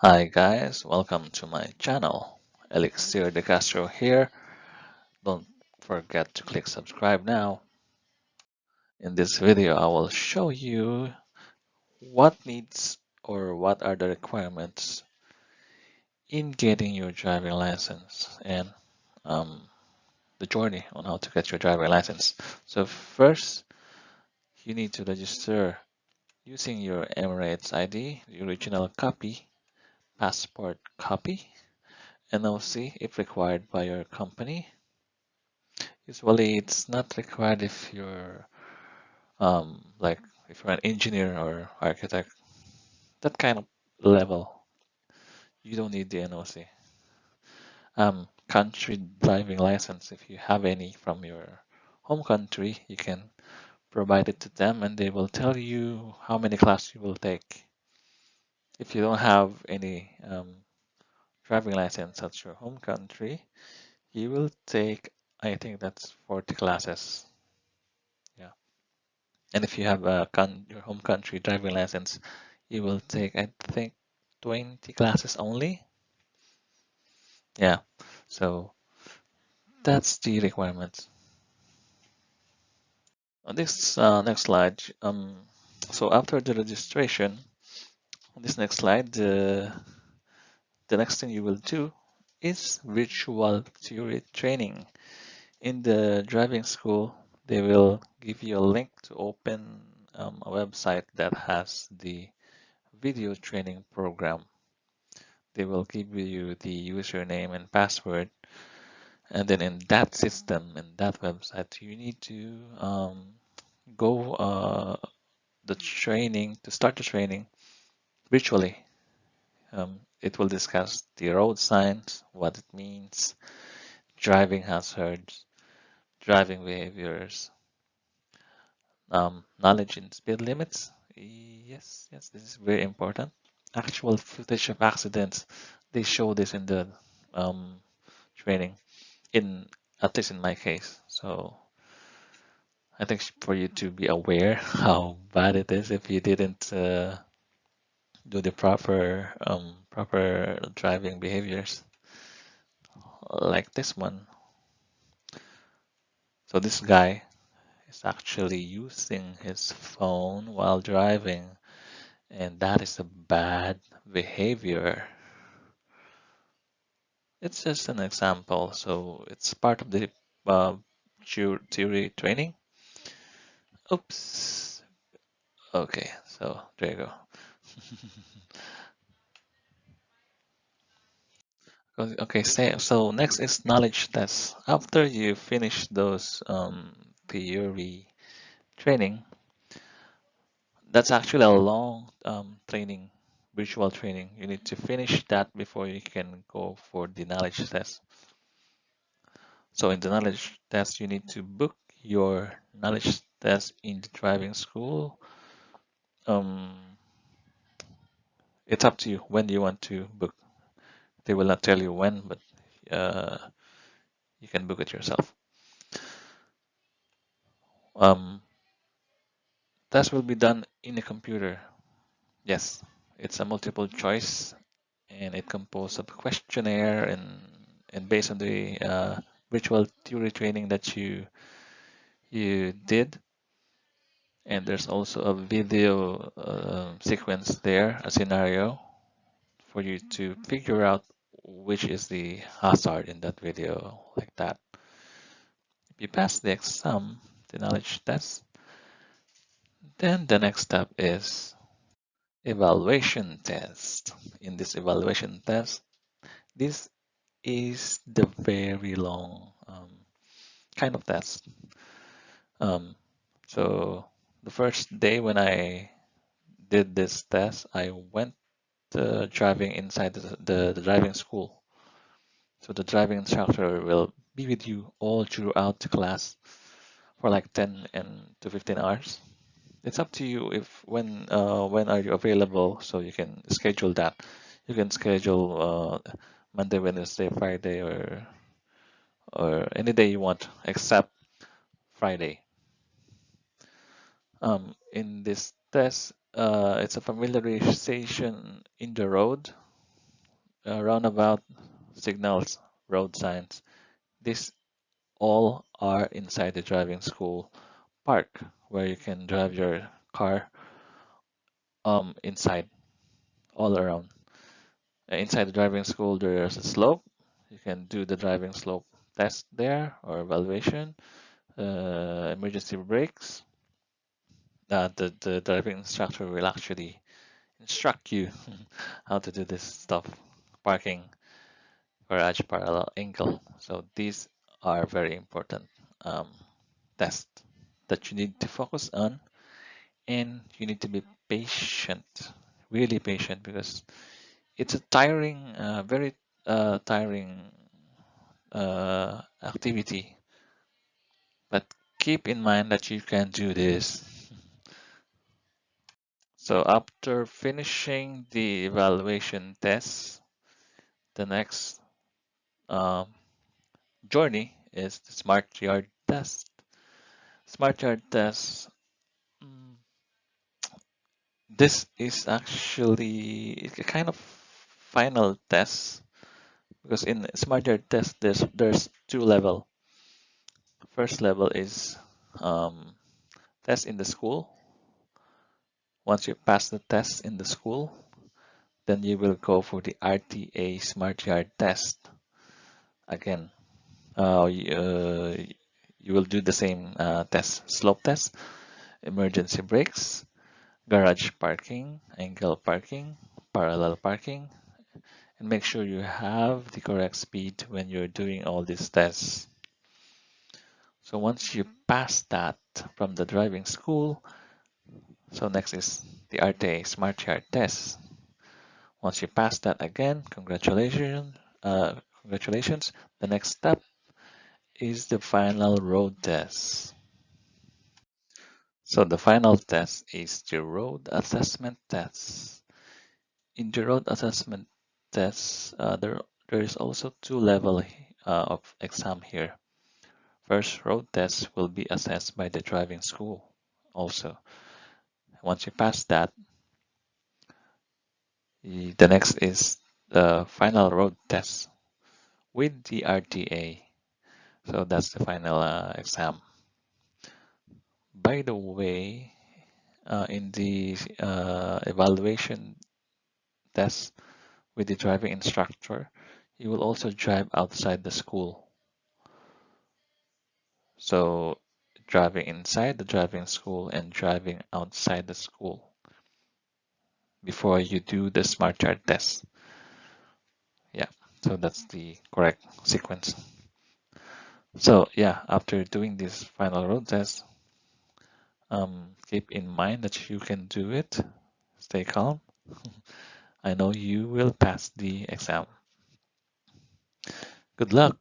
Hi guys, welcome to my channel. Elixir de Castro here. Don't forget to click subscribe now. In this video, I will show you what needs or what are the requirements in getting your driving license and um, the journey on how to get your driving license. So first, you need to register using your Emirates ID, the original copy, passport copy, NOC if required by your company. Usually, it's not required if you're like if you're an engineer or architect, that kind of level. You don't need the NOC. Country driving license, if you have any from your home country, you can provide it to them, and they will tell you how many classes you will take. If you don't have any driving license at your home country, you will take, I think that's 40 classes. Yeah. And if you have your home country driving license, you will take, I think, 20 classes only. Yeah, so that's the requirements. On this next slide, so after the registration, on this next slide, the next thing you will do is virtual theory training. In the driving school, they will give you a link to open a website that has the video training program. They will give you the username and password, and then in that system, in that website, you need to go the training to start the training virtually. It will discuss the road signs, what it means, driving hazards, driving behaviors, knowledge in speed limits. Yes, this is very important. Actual footage of accidents, they show this in the um, training, in at least in my case. So I think for you to be aware how bad it is if you didn't do the proper driving behaviors like this one. So this guy is actually using his phone while driving, and that is a bad behavior. It's just an example, so it's part of the uh, theory training. Oops. Okay, so there you go. Okay, so next is knowledge tests. After you finish those theory training, that's actually a long training, virtual training. You need to finish that before you can go for the knowledge test. So in the knowledge test, you need to book your knowledge test in the driving school. It's up to you when you want to book. They will not tell you when, but uh, you can book it yourself. Um, Test will be done in a computer. Yes, it's a multiple choice, and it composed of a questionnaire, and based on the virtual theory training that you did, and there's also a video sequence there, a scenario for you to figure out which is the hazard in that video, like that. If you pass the exam, the knowledge test, then the next step is evaluation test. In this evaluation test, this is the very long kind of test. Um, so the first day when I did this test, I went driving inside the driving school. So the driving instructor will be with you all throughout the class for like 10 and to 15 hours. It's up to you if when are you available, so you can schedule that. You can schedule Monday, Wednesday, Friday, or any day you want except Friday. In this test, it's a familiarization in the road. roundabout, signals, road signs. These all are inside the driving school park where you can drive your car inside all around. Inside the driving school, there's a slope. You can do the driving slope test there or evaluation. Emergency brakes. The driving instructor will actually instruct you how to do this stuff. Parking, garage parallel angle. So these are very important um, tests that you need to focus on, and you need to be patient, really patient, because it's a tiring, very tiring activity. But keep in mind that you can do this. So after finishing the evaluation test, the next um, journey is the smart yard test. Smart yard test. mm, This is actually a kind of final test because in smart yard test there's two level. First level is um, test in the school. Once you pass the test in the school, then you will go for the RTA smart yard test again. You will do the same test, slope test, emergency brakes, garage parking, angle parking, parallel parking, and make sure you have the correct speed when you're doing all these tests. So once you pass that from the driving school, so next is the RTA Smart Yard test. Once you pass that again, congratulations. Congratulations. The next step is the final road test. So the final test is the road assessment test. In the road assessment test, there is also two level of exam here. First road test will be assessed by the driving school also. Once you pass that, the next is the final road test with the RTA. So that's the final exam. By the way, in the evaluation test with the driving instructor, you will also drive outside the school. So driving inside the driving school and driving outside the school before you do the smart chart test. Yeah, so that's the correct sequence. So yeah, after doing this final road test, keep in mind that you can do it. Stay calm. I know you will pass the exam. Good luck.